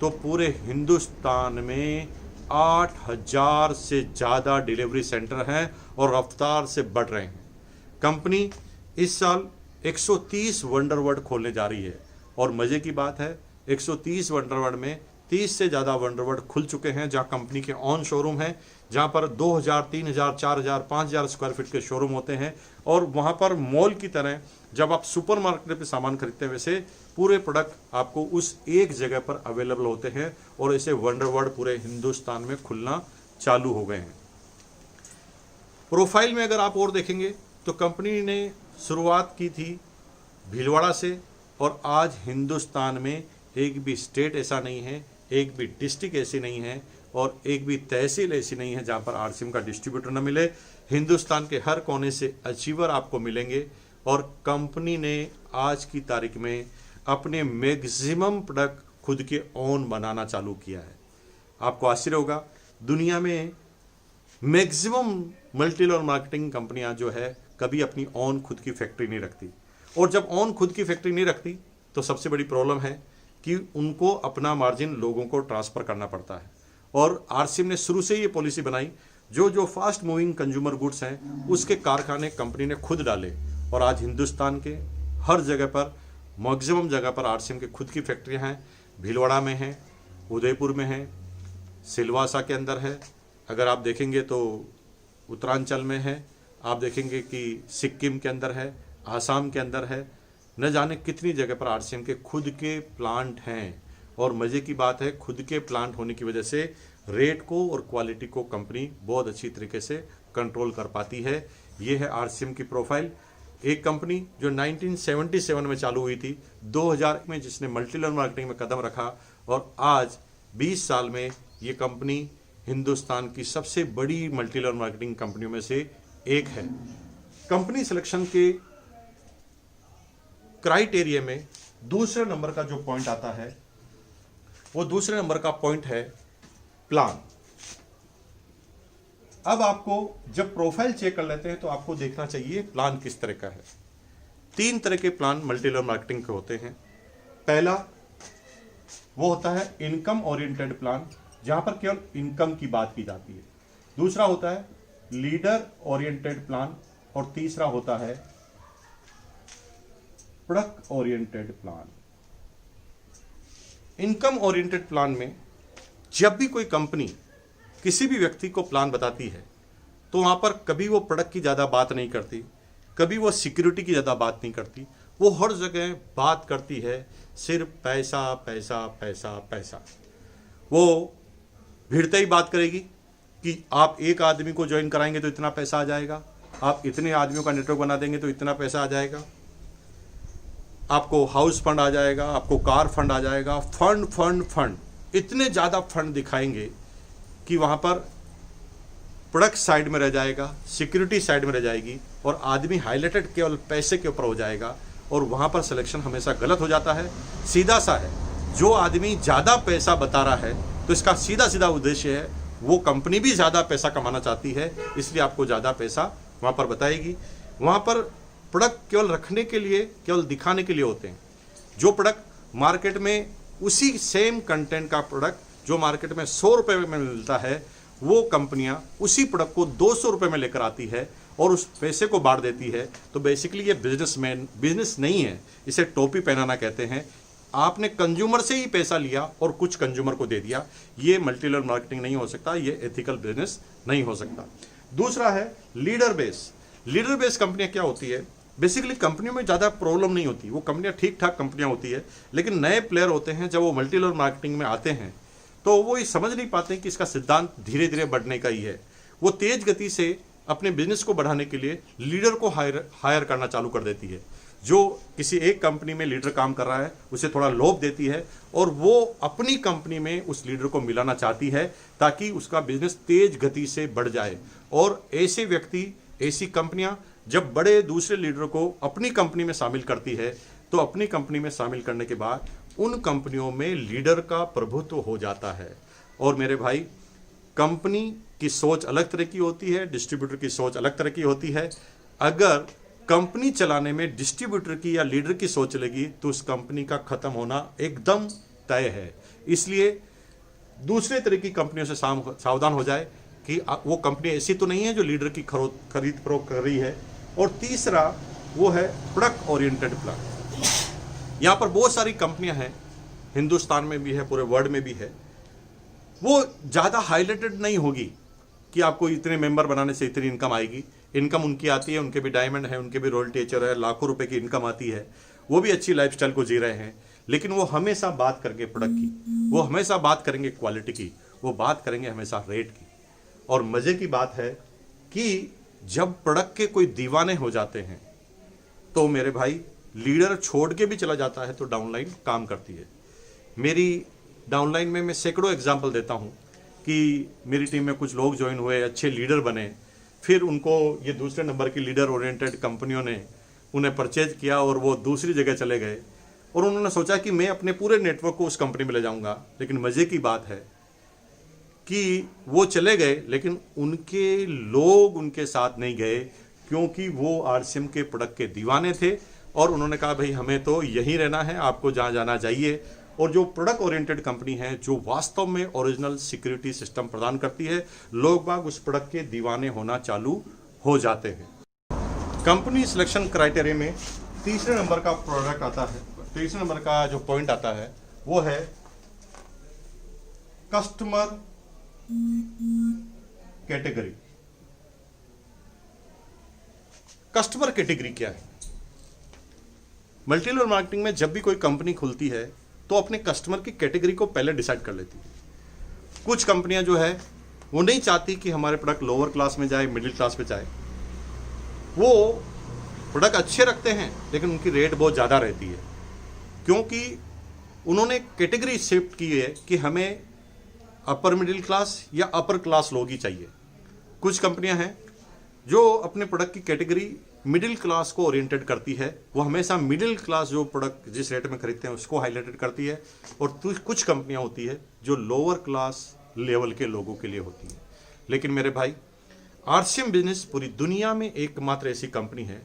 S1: तो पूरे हिंदुस्तान में 8000 से ज़्यादा डिलीवरी सेंटर हैं और रफ्तार से बढ़ रहे हैं। कंपनी इस साल 130 वंडर वर्ल्ड खोलने जा रही है, और मज़े की बात है 130 वंडर वर्ल्ड में 30 से ज़्यादा वंडर वर्ल्ड खुल चुके हैं, जहां कंपनी के ऑन शोरूम हैं, जहां पर 2000, 3000, 4000, 5000 स्क्वायर फीट के शोरूम होते हैं। और वहां पर मॉल की तरह जब आप सुपरमार्केट पे सामान खरीदते हैं, वैसे पूरे प्रोडक्ट आपको उस एक जगह पर अवेलेबल होते हैं, और ऐसे वंडर वर्ल्ड पूरे हिंदुस्तान में खुलना चालू हो गए हैं। प्रोफाइल में अगर आप और देखेंगे तो कंपनी ने शुरुआत की थी भीलवाड़ा से, और आज हिंदुस्तान में एक भी स्टेट ऐसा नहीं है, एक भी डिस्ट्रिक्ट ऐसी नहीं है, और एक भी तहसील ऐसी नहीं है जहां पर आरसीएम का डिस्ट्रीब्यूटर न मिले। हिंदुस्तान के हर कोने से अचीवर आपको मिलेंगे, और कंपनी ने आज की तारीख में अपने मैक्सिमम प्रोडक्ट खुद के ओन बनाना चालू किया है। आपको आश्चर्य होगा, दुनिया में मैक्सिमम मल्टी लेवल मार्केटिंग कंपनियां जो है कभी अपनी ओन खुद की फैक्ट्री नहीं रखती, और जब ओन खुद की फैक्ट्री नहीं रखती तो सबसे बड़ी प्रॉब्लम है कि उनको अपना मार्जिन लोगों को ट्रांसफर करना पड़ता है। और आरसीएम ने शुरू से ये पॉलिसी बनाई, जो फास्ट मूविंग कंज्यूमर गुड्स हैं उसके कारखाने कंपनी ने खुद डाले, और आज हिंदुस्तान के हर जगह पर, मैक्सिमम जगह पर आरसीएम के खुद की फैक्ट्रियां हैं। भीलवाड़ा में हैं, उदयपुर में हैं, सिलवासा के अंदर है, अगर आप देखेंगे तो उत्तरांचल में है, आप देखेंगे कि सिक्किम के अंदर है, आसाम के अंदर है, न जाने कितनी जगह पर आरसीएम के खुद के प्लांट हैं। और मज़े की बात है, खुद के प्लांट होने की वजह से रेट को और क्वालिटी को कंपनी बहुत अच्छी तरीके से कंट्रोल कर पाती है। ये है आरसीएम की प्रोफाइल। एक कंपनी जो 1977 में चालू हुई थी, 2000 में जिसने मल्टी लेवल मार्केटिंग में कदम रखा, और आज 20 साल में ये कंपनी हिंदुस्तान की सबसे बड़ी मल्टी लेवल मार्केटिंग कंपनियों में से एक है। कंपनी सिलेक्शन के क्राइटेरिया में दूसरे नंबर का जो पॉइंट आता है, वो दूसरे नंबर का पॉइंट है प्लान। अब आपको जब प्रोफाइल चेक कर लेते हैं तो आपको देखना चाहिए प्लान किस तरह का है। 3 तरह के प्लान मल्टी लेवल मार्केटिंग के होते हैं। पहला वो होता है इनकम ओरिएंटेड प्लान, जहां पर केवल इनकम की बात की जाती है। दूसरा होता है लीडर ओरिएंटेड प्लान, और तीसरा होता है product oriented plan. Income oriented plan में जब भी कोई कंपनी किसी भी व्यक्ति को प्लान बताती है तो वहां पर कभी वो प्रोडक्ट की ज़्यादा बात नहीं करती, कभी वो सिक्योरिटी की ज़्यादा बात नहीं करती, वो हर जगह बात करती है सिर्फ पैसा पैसा पैसा पैसा। वो भिड़ते ही बात करेगी कि आप एक आदमी को ज्वाइन कराएंगे तो इतना पैसा आ जाएगा, आप इतने आदमियों का नेटवर्क बना देंगे तो इतना पैसा आ जाएगा, आपको हाउस फंड आ जाएगा, आपको कार फंड आ जाएगा, फंड फंड फंड, इतने ज़्यादा फंड दिखाएंगे कि वहाँ पर प्रोडक्ट साइड में रह जाएगा, सिक्योरिटी साइड में रह जाएगी, और आदमी हाईलाइटेड केवल पैसे के ऊपर हो जाएगा, और वहाँ पर सिलेक्शन हमेशा गलत हो जाता है। सीधा सा है, जो आदमी ज़्यादा पैसा बता रहा है तो इसका सीधा सीधा उद्देश्य है वो कंपनी भी ज़्यादा पैसा कमाना चाहती है, इसलिए आपको ज़्यादा पैसा वहाँ पर बताएगी। वहाँ पर प्रोडक्ट केवल रखने के लिए, केवल दिखाने के लिए होते हैं। जो प्रोडक्ट मार्केट में उसी सेम कंटेंट का प्रोडक्ट जो मार्केट में 100 रुपये में मिलता है, वो कंपनियां उसी प्रोडक्ट को 200 रुपये में लेकर आती है और उस पैसे को बांट देती है। तो बेसिकली ये बिजनेस नहीं है, इसे टोपी पहनाना कहते हैं। आपने कंज्यूमर से ही पैसा लिया और कुछ कंज्यूमर को दे दिया, ये मल्टी लेवल मार्केटिंग नहीं हो सकता, ये एथिकल बिजनेस नहीं हो सकता। दूसरा है लीडर बेस। लीडर बेस कंपनियां क्या होती है? बेसिकली कंपनियों में ज़्यादा प्रॉब्लम नहीं होती, वो कंपनियां ठीक ठाक कंपनियां होती है, लेकिन नए प्लेयर होते हैं, जब वो मल्टी लेवल मार्केटिंग में आते हैं तो वो ये समझ नहीं पाते कि इसका सिद्धांत धीरे धीरे बढ़ने का ही है। वो तेज गति से अपने बिजनेस को बढ़ाने के लिए लीडर को हायर करना चालू कर देती है। जो किसी एक कंपनी में लीडर काम कर रहा है उसे थोड़ा लोभ देती है और वो अपनी कंपनी में उस लीडर को मिलाना चाहती है ताकि उसका बिजनेस तेज गति से बढ़ जाए। और ऐसे व्यक्ति, ऐसी कंपनियां जब बड़े दूसरे लीडर को अपनी कंपनी में शामिल करती है तो अपनी कंपनी में शामिल करने के बाद उन कंपनियों में लीडर का प्रभुत्व हो जाता है। और मेरे भाई, कंपनी की सोच अलग तरह की होती है, डिस्ट्रीब्यूटर की सोच अलग तरह की होती है। अगर कंपनी चलाने में डिस्ट्रीब्यूटर की या लीडर की सोच चलेगी तो उस कंपनी का खत्म होना एकदम तय है। इसलिए दूसरे तरह की कंपनियों से सावधान हो जाए कि वो कंपनी ऐसी तो नहीं है जो लीडर की खरीद फरोख्त कर रही है। और तीसरा वो है प्रोडक्ट ओरिएंटेड प्लान। यहाँ पर बहुत सारी कंपनियां हैं, हिंदुस्तान में भी है, पूरे वर्ल्ड में भी है। वो ज़्यादा हाईलाइटेड नहीं होगी कि आपको इतने मेंबर बनाने से इतनी इनकम आएगी। इनकम उनकी आती है, उनके भी डायमंड है, उनके भी रॉयल्टी एचर है, लाखों रुपए की इनकम आती है, वो भी अच्छी लाइफस्टाइल को जी रहे हैं। लेकिन वो हमेशा बात करेंगे प्रोडक्ट की, वो हमेशा बात करेंगे क्वालिटी की, वो बात करेंगे हमेशा रेट की। और मजे की बात है कि जब प्रोडक्ट के कोई दीवाने हो जाते हैं तो मेरे भाई लीडर छोड़ के भी चला जाता है तो डाउनलाइन काम करती है। मेरी डाउनलाइन में मैं सैकड़ों एग्जाम्पल देता हूँ कि मेरी टीम में कुछ लोग ज्वाइन हुए, अच्छे लीडर बने, फिर उनको ये दूसरे नंबर की लीडर ओरिएंटेड कंपनियों ने उन्हें परचेज किया और वो दूसरी जगह चले गए और उन्होंने सोचा कि मैं अपने पूरे नेटवर्क को उस कंपनी में ले जाऊंगा। लेकिन मजे की बात है कि वो चले गए लेकिन उनके लोग उनके साथ नहीं गए, क्योंकि वो आरसीएम के प्रोडक्ट के दीवाने थे और उन्होंने कहा भाई हमें तो यहीं रहना है, आपको जहाँ जाना चाहिए। और जो प्रोडक्ट ओरिएंटेड कंपनी है जो वास्तव में ओरिजिनल सिक्योरिटी सिस्टम प्रदान करती है, लोग बाग उस प्रोडक्ट के दीवाने होना चालू हो जाते हैं। कंपनी सिलेक्शन क्राइटेरिया में तीसरे नंबर का प्रोडक्ट आता है, तीसरे नंबर का जो पॉइंट आता है वो है कस्टमर कैटेगरी। कस्टमर कैटेगरी क्या है? मल्टीलेवल मार्केटिंग में जब भी कोई कंपनी खुलती है तो अपने कस्टमर की कैटेगरी को पहले डिसाइड कर लेती है। कुछ कंपनियां जो है वो नहीं चाहती कि हमारे प्रोडक्ट लोअर क्लास में जाए, मिडिल क्लास में जाए। वो प्रोडक्ट अच्छे रखते हैं लेकिन उनकी रेट बहुत ज़्यादा रहती है, क्योंकि उन्होंने कैटेगरी शिफ्ट की है कि हमें अपर मिडिल क्लास या अपर क्लास लोग ही चाहिए। कुछ कंपनियां हैं जो अपने प्रोडक्ट की कैटेगरी मिडिल क्लास को ओरिएंटेड करती है, वो हमेशा मिडिल क्लास जो प्रोडक्ट जिस रेट में खरीदते हैं उसको हाईलाइटेड करती है। और कुछ कंपनियां होती है जो लोअर क्लास लेवल के लोगों के लिए होती है। लेकिन मेरे भाई आरसीएम बिजनेस पूरी दुनिया में एकमात्र ऐसी कंपनी है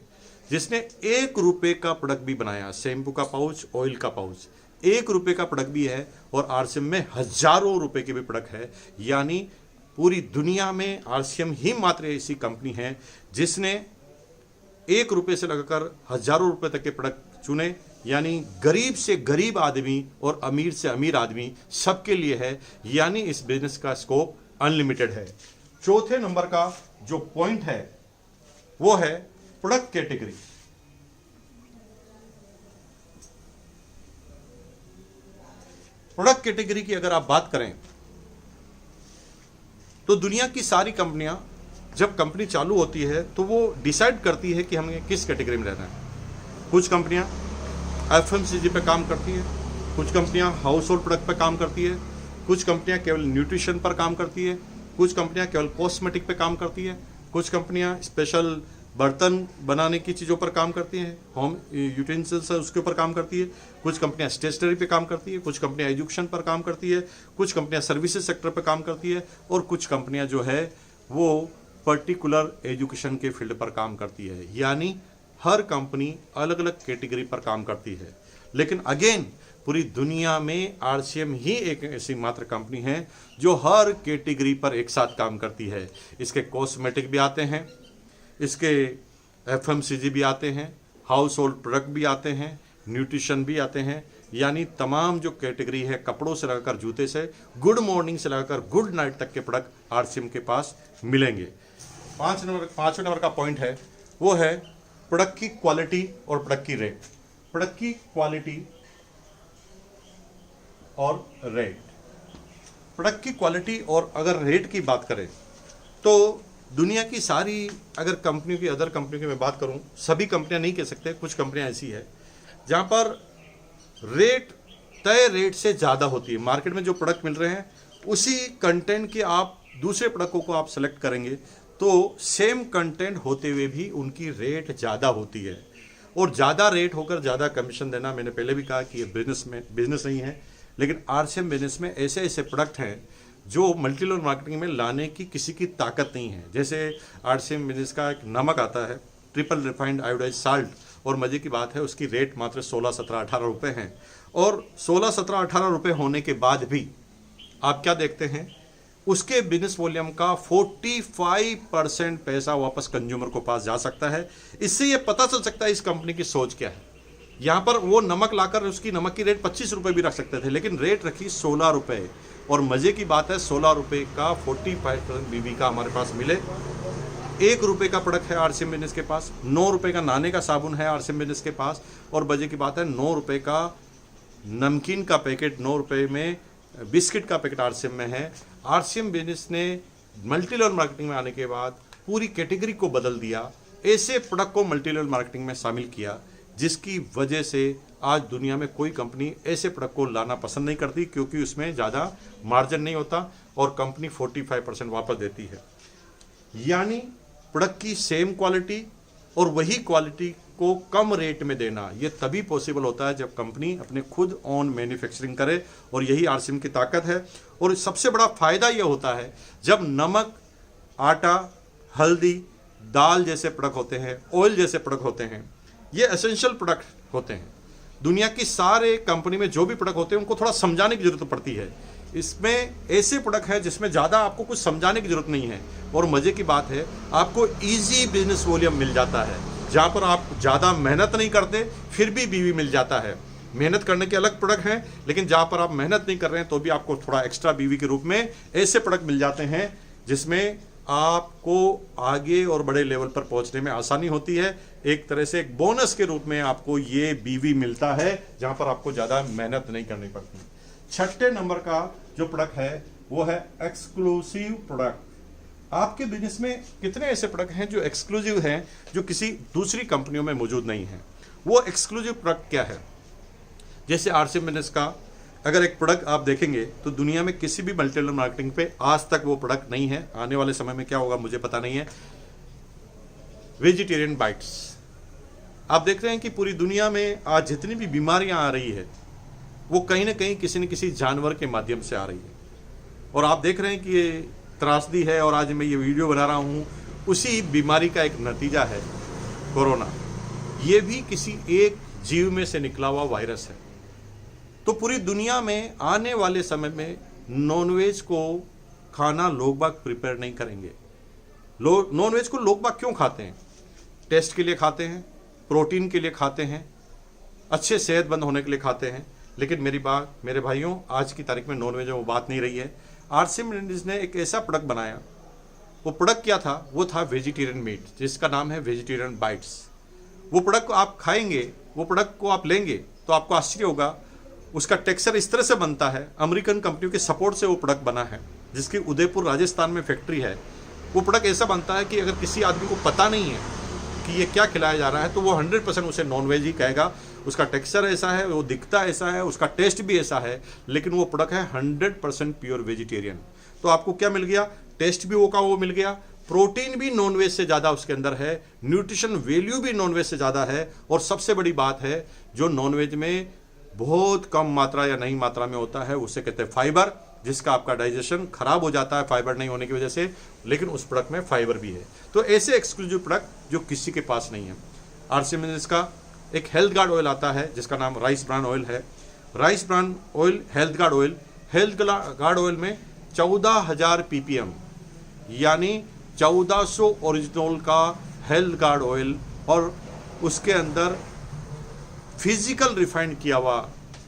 S1: जिसने 1 रुपए का प्रोडक्ट भी बनाया। शैम्पू का पाउच, ऑयल का पाउच 1 रुपए का प्रोडक्ट भी है और आरसीएम में हजारों रुपए के भी प्रोडक्ट है। यानी पूरी दुनिया में आरसीएम ही मात्र ऐसी कंपनी है जिसने 1 रुपए से लगाकर हजारों रुपए तक के प्रोडक्ट चुने। यानी गरीब से गरीब आदमी और अमीर से अमीर आदमी सबके लिए है। यानी इस बिजनेस का स्कोप अनलिमिटेड है। चौथे नंबर का जो पॉइंट है वो है प्रोडक्ट कैटेगरी। प्रोडक्ट कैटेगरी की अगर आप बात करें तो दुनिया की सारी कंपनियां जब कंपनी चालू होती है तो वो डिसाइड करती है कि हमें किस कैटेगरी में रहना है। कुछ कंपनियां एफएमसीजी पे काम करती हैं, कुछ कंपनियां हाउस होल्ड प्रोडक्ट पे काम करती है, कुछ कंपनियां केवल न्यूट्रिशन पर काम करती है, कुछ कंपनियां केवल कॉस्मेटिक पे काम करती है, कुछ कंपनियां स्पेशल बर्तन बनाने की चीज़ों पर काम करती हैं, होम यूटेंसिल्स है उसके ऊपर काम करती है, कुछ कंपनियां स्टेशनरी पे काम करती है, कुछ कंपनियां एजुकेशन पर काम करती है, कुछ कंपनियां सर्विसेज सेक्टर पे काम करती है और कुछ कंपनियां जो है वो पर्टिकुलर एजुकेशन के फील्ड पर काम करती है। यानी हर कंपनी अलग अलग कैटेगरी पर काम करती है। लेकिन अगेन पूरी दुनिया में आरसीएम ही एक ऐसी मात्र कंपनी है जो हर कैटेगरी पर एक साथ काम करती है। इसके कॉस्मेटिक भी आते हैं, इसके एफएमसीजी भी आते हैं, हाउस होल्ड प्रोडक्ट भी आते हैं, न्यूट्रिशन भी आते हैं। यानी तमाम जो कैटेगरी है, कपड़ों से लगाकर जूते से, गुड मॉर्निंग से लगाकर गुड नाइट तक के प्रोडक्ट आरसीएम के पास मिलेंगे। पांचवें नंबर का पॉइंट है वो है प्रोडक्ट की क्वालिटी और प्रोडक्ट की रेट। प्रोडक्ट की क्वालिटी और रेट। प्रोडक्ट की क्वालिटी और अगर रेट की बात करें तो दुनिया की सारी अगर कंपनियों की, अदर कंपनियों की मैं बात करूं, सभी कंपनियां नहीं कह सकते, कुछ कंपनियां ऐसी है जहां पर रेट तय रेट से ज़्यादा होती है। मार्केट में जो प्रोडक्ट मिल रहे हैं उसी कंटेंट के आप दूसरे प्रोडक्टों को आप सेलेक्ट करेंगे तो सेम कंटेंट होते हुए भी उनकी रेट ज़्यादा होती है। और ज़्यादा रेट होकर ज़्यादा कमीशन देना, मैंने पहले भी कहा कि ये बिजनेस नहीं है। लेकिन आरसीएम बिजनेस में ऐसे ऐसे प्रोडक्ट हैं जो मल्टी लेवल मार्केटिंग में लाने की किसी की ताकत नहीं है। जैसे आरसीएम बिजनेस का एक नमक आता है, ट्रिपल रिफाइंड आयोडाइज साल्ट, और मजे की बात है उसकी रेट मात्र 16, 17, 18 रुपए हैं। और 16, 17, 18 रुपए होने के बाद भी आप क्या देखते हैं, उसके बिजनेस वॉल्यूम का 45% पैसा वापस कंज्यूमर को पास जा सकता है। इससे यह पता चल सकता है इस कंपनी की सोच क्या है। यहां पर वो नमक लाकर उसकी नमक की रेट 25 रुपए भी रख सकते थे, लेकिन रेट रखी 16 रुपए। और मजे की बात है 16 रुपए का 45% बीबी का हमारे पास मिले। 1 रुपए का प्रोडक्ट है आरसीएम बिजनेस के पास, 9 रुपए का नहाने का साबुन है आरसीएम बिजनेस के पास, और मजे की बात है 9 रुपए का नमकीन का पैकेट, 9 रुपए में बिस्किट का पैकेट आरसीएम में है। आरसीएम बिजनेस ने मल्टी लेवल मार्केटिंग में आने के बाद पूरी कैटेगरी को बदल दिया, ऐसे प्रोडक्ट को मल्टी लेवल मार्केटिंग में शामिल किया, जिसकी वजह से आज दुनिया में कोई कंपनी ऐसे प्रोडक्ट को लाना पसंद नहीं करती, क्योंकि उसमें ज़्यादा मार्जिन नहीं होता और कंपनी 45% वापस देती है। यानी प्रोडक्ट की सेम क्वालिटी और वही क्वालिटी को कम रेट में देना, ये तभी पॉसिबल होता है जब कंपनी अपने खुद ऑन मैन्युफैक्चरिंग करे, और यही आरसीएम की ताकत है। और सबसे बड़ा फायदा यह होता है जब नमक, आटा, हल्दी, दाल जैसे प्रोडक्ट होते हैं, ऑयल जैसे प्रोडक्ट होते हैं, ये एसेंशियल प्रोडक्ट होते हैं। दुनिया की सारे कंपनी में जो भी प्रोडक्ट होते हैं उनको थोड़ा समझाने की जरूरत पड़ती है। इसमें ऐसे प्रोडक्ट है जिसमें ज़्यादा आपको कुछ समझाने की जरूरत नहीं है, और मज़े की बात है आपको इजी बिजनेस वॉल्यूम मिल जाता है, जहाँ पर आप ज़्यादा मेहनत नहीं करते फिर भी बीवी मिल जाता है। मेहनत करने के अलग प्रोडक्ट हैं, लेकिन जहाँ पर आप मेहनत नहीं कर रहे हैं तो भी आपको थोड़ा एक्स्ट्रा बीवी के रूप में ऐसे प्रोडक्ट मिल जाते हैं जिसमें आपको आगे और बड़े लेवल पर पहुंचने में आसानी होती है। एक तरह से एक बोनस के रूप में आपको ये बीवी मिलता है, जहां पर आपको ज्यादा मेहनत नहीं करनी पड़ती। छठे नंबर का जो प्रोडक्ट है वो है एक्सक्लूसिव प्रोडक्ट। आपके बिजनेस में कितने ऐसे प्रोडक्ट हैं जो एक्सक्लूसिव हैं, जो किसी दूसरी कंपनियों में मौजूद नहीं है? वो एक्सक्लूसिव प्रोडक्ट क्या है? जैसे आरसीएम बिजनेस का अगर एक प्रोडक्ट आप देखेंगे तो दुनिया में किसी भी मल्टी लेवल मार्केटिंग पे आज तक वो प्रोडक्ट नहीं है। आने वाले समय में क्या होगा मुझे पता नहीं है। वेजिटेरियन बाइट्स, आप देख रहे हैं कि पूरी दुनिया में आज जितनी भी बीमारियां आ रही है वो कहीं ना कहीं किसी न किसी जानवर के माध्यम से आ रही है, और आप देख रहे हैं कि ये त्रासदी है, और आज मैं ये वीडियो बना रहा हूँ उसी बीमारी का एक नतीजा है कोरोना। ये भी किसी एक जीव में से निकला हुआ वायरस है। तो पूरी दुनिया में आने वाले समय में नॉनवेज को खाना लोग बाग प्रिपेयर नहीं करेंगे। नॉनवेज को लोग बाग क्यों खाते हैं? टेस्ट के लिए खाते हैं, प्रोटीन के लिए खाते हैं, अच्छे सेहतमंद होने के लिए खाते हैं। लेकिन मेरे भाइयों, आज की तारीख में नॉनवेज में वो बात नहीं रही है। आरसीएम बिजनेस ने एक ऐसा प्रोडक्ट बनाया, वो प्रोडक्ट क्या था? वो था वेजिटेरियन मीट, जिसका नाम है वेजिटेरियन बाइट्स। वो प्रोडक्ट को आप खाएंगे, वो प्रोडक्ट को आप लेंगे तो आपको आश्चर्य होगा, उसका टेक्सचर इस तरह से बनता है। अमेरिकन कंपनियों के सपोर्ट से वो प्रोडक्ट बना है, जिसकी उदयपुर राजस्थान में फैक्ट्री है। वो प्रोडक्ट ऐसा बनता है कि अगर किसी आदमी को पता नहीं है कि ये क्या खिलाया जा रहा है तो वो 100% उसे नॉनवेज ही कहेगा। उसका टेक्सचर ऐसा है, वो दिखता ऐसा है, उसका टेस्ट भी ऐसा है, लेकिन वो प्रोडक्ट है 100% प्योर वेजिटेरियन। तो आपको क्या मिल गया? टेस्ट भी वो का वो मिल गया, प्रोटीन भी नॉनवेज से ज़्यादा उसके अंदर है, न्यूट्रिशन वैल्यू भी नॉनवेज से ज़्यादा है, और सबसे बड़ी बात है जो नॉनवेज में बहुत कम मात्रा या नहीं मात्रा में होता है उसे कहते हैं फाइबर, जिसका आपका डाइजेशन खराब हो जाता है फाइबर नहीं होने की वजह से, लेकिन उस प्रोडक्ट में फाइबर भी है। तो ऐसे एक्सक्लूसिव प्रोडक्ट जो किसी के पास नहीं है। आरसीएम बिजनेस का एक हेल्थ गार्ड ऑयल आता है जिसका नाम राइस ब्रान ऑयल है। Rice bran oil, health guard oil, health guard oil में 14,000 ppm यानी 1400 ओरिजिनल का हेल्थ गार्ड ऑयल, और उसके अंदर फिजिकल रिफाइंड किया हुआ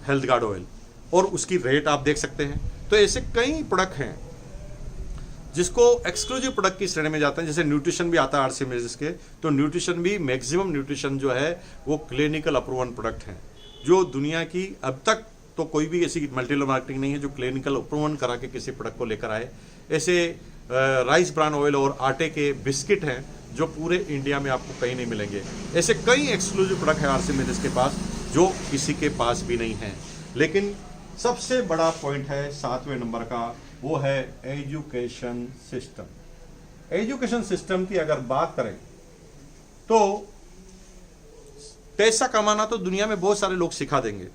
S1: हेल्थ गार्ड ऑयल, और उसकी रेट आप देख सकते हैं। तो ऐसे कई प्रोडक्ट हैं जिसको एक्सक्लूसिव प्रोडक्ट की श्रेणी में जाते हैं। जैसे न्यूट्रिशन भी आता है आरसीएम बिजनेस के, तो न्यूट्रिशन भी मैक्सिमम न्यूट्रिशन जो है वो क्लिनिकल अप्रूवन प्रोडक्ट हैं, जो दुनिया की अब तक तो कोई भी ऐसी मल्टी लेवल मार्केटिंग नहीं है जो क्लिनिकल अप्रूवन करा के किसी प्रोडक्ट को लेकर आए। ऐसे राइस ब्रान ऑयल और आटे के बिस्किट हैं जो पूरे इंडिया में आपको कहीं नहीं मिलेंगे। ऐसे कई एक्सक्लूसिव प्रोडक्ट है आरसीएम बिजनेस के पास जो किसी के पास भी नहीं है। लेकिन सबसे बड़ा पॉइंट है 7वें नंबर का, वो है एजुकेशन सिस्टम। एजुकेशन सिस्टम की अगर बात करें तो पैसा कमाना तो दुनिया में बहुत सारे लोग सिखा देंगे,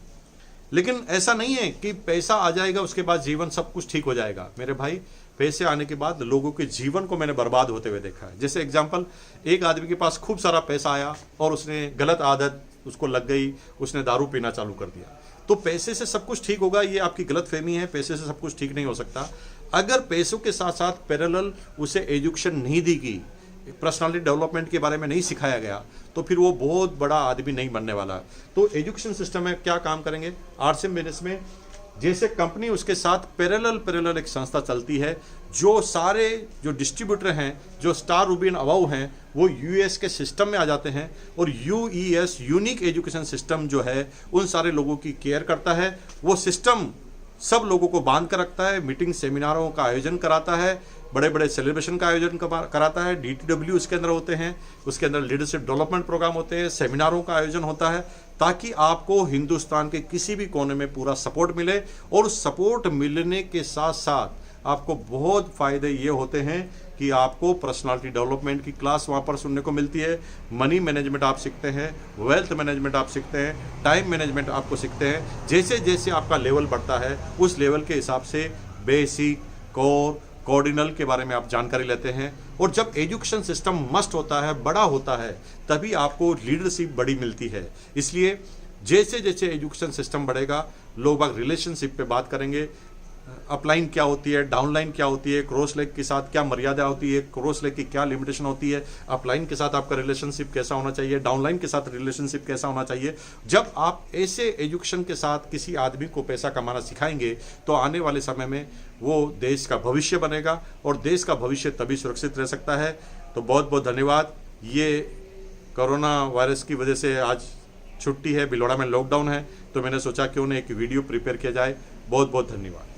S1: लेकिन ऐसा नहीं है कि पैसा आ जाएगा उसके बाद जीवन सब कुछ ठीक हो जाएगा। मेरे भाई, पैसे आने के बाद लोगों के जीवन को मैंने बर्बाद होते हुए देखा है। जैसे एग्जांपल, एक आदमी के पास खूब सारा पैसा आया और उसने गलत आदत उसको लग गई, उसने दारू पीना चालू कर दिया। तो पैसे से सब कुछ ठीक होगा, ये आपकी गलत फहमी है। पैसे से सब कुछ ठीक नहीं हो सकता। अगर पैसों के साथ साथ पैरेलल उसे एजुकेशन नहीं दी गई, पर्सनालिटी डेवलपमेंट के बारे में नहीं सिखाया गया, तो फिर वो बहुत बड़ा आदमी नहीं बनने वाला। तो एजुकेशन सिस्टम में क्या काम करेंगे, आर्ट्स एंड बिजनेस में जैसे कंपनी, उसके साथ पैरेलल एक संस्था चलती है, जो सारे जो डिस्ट्रीब्यूटर हैं, जो स्टार रूबी एंड अबाउ हैं, वो यूएस के सिस्टम में आ जाते हैं और यूईएस यूनिक एजुकेशन सिस्टम जो है उन सारे लोगों की केयर करता है। वो सिस्टम सब लोगों को बांध कर रखता है, मीटिंग सेमिनारों का आयोजन कराता है, बड़े बड़े सेलिब्रेशन का आयोजन कराता है, DTW उसके अंदर होते हैं, उसके अंदर लीडरशिप डेवलपमेंट प्रोग्राम होते हैं, सेमिनारों का आयोजन होता है, ताकि आपको हिंदुस्तान के किसी भी कोने में पूरा सपोर्ट मिले। और उस सपोर्ट मिलने के साथ साथ आपको बहुत फ़ायदे ये होते हैं कि आपको पर्सनालिटी डेवलपमेंट की क्लास वहाँ पर सुनने को मिलती है, मनी मैनेजमेंट आप सीखते हैं, वेल्थ मैनेजमेंट आप सीखते हैं, टाइम मैनेजमेंट आपको सीखते हैं। जैसे जैसे आपका लेवल बढ़ता है उस लेवल के हिसाब से बेसिक, कोर, कॉर्डिनल के बारे में आप जानकारी लेते हैं। और जब एजुकेशन सिस्टम मस्ट होता है, बड़ा होता है, तभी आपको लीडरशिप बड़ी मिलती है। इसलिए जैसे जैसे एजुकेशन सिस्टम बढ़ेगा, लोग बाग रिलेशनशिप पे बात करेंगे, अपलाइन क्या होती है, डाउनलाइन क्या होती है, क्रॉस लेग के साथ क्या मर्यादा होती है, क्रॉस लेग की क्या लिमिटेशन होती है, अपलाइन के साथ आपका रिलेशनशिप कैसा होना चाहिए, डाउनलाइन के साथ रिलेशनशिप कैसा होना चाहिए। जब आप ऐसे एजुकेशन के साथ किसी आदमी को पैसा कमाना सिखाएंगे, तो आने वाले समय में वो देश का भविष्य बनेगा, और देश का भविष्य तभी सुरक्षित रह सकता है। तो बहुत बहुत धन्यवाद। ये कोरोना वायरस की वजह से आज छुट्टी है, भिलवाड़ा में लॉकडाउन है, तो मैंने सोचा क्यों ना एक वीडियो प्रिपेयर किया जाए। बहुत बहुत धन्यवाद।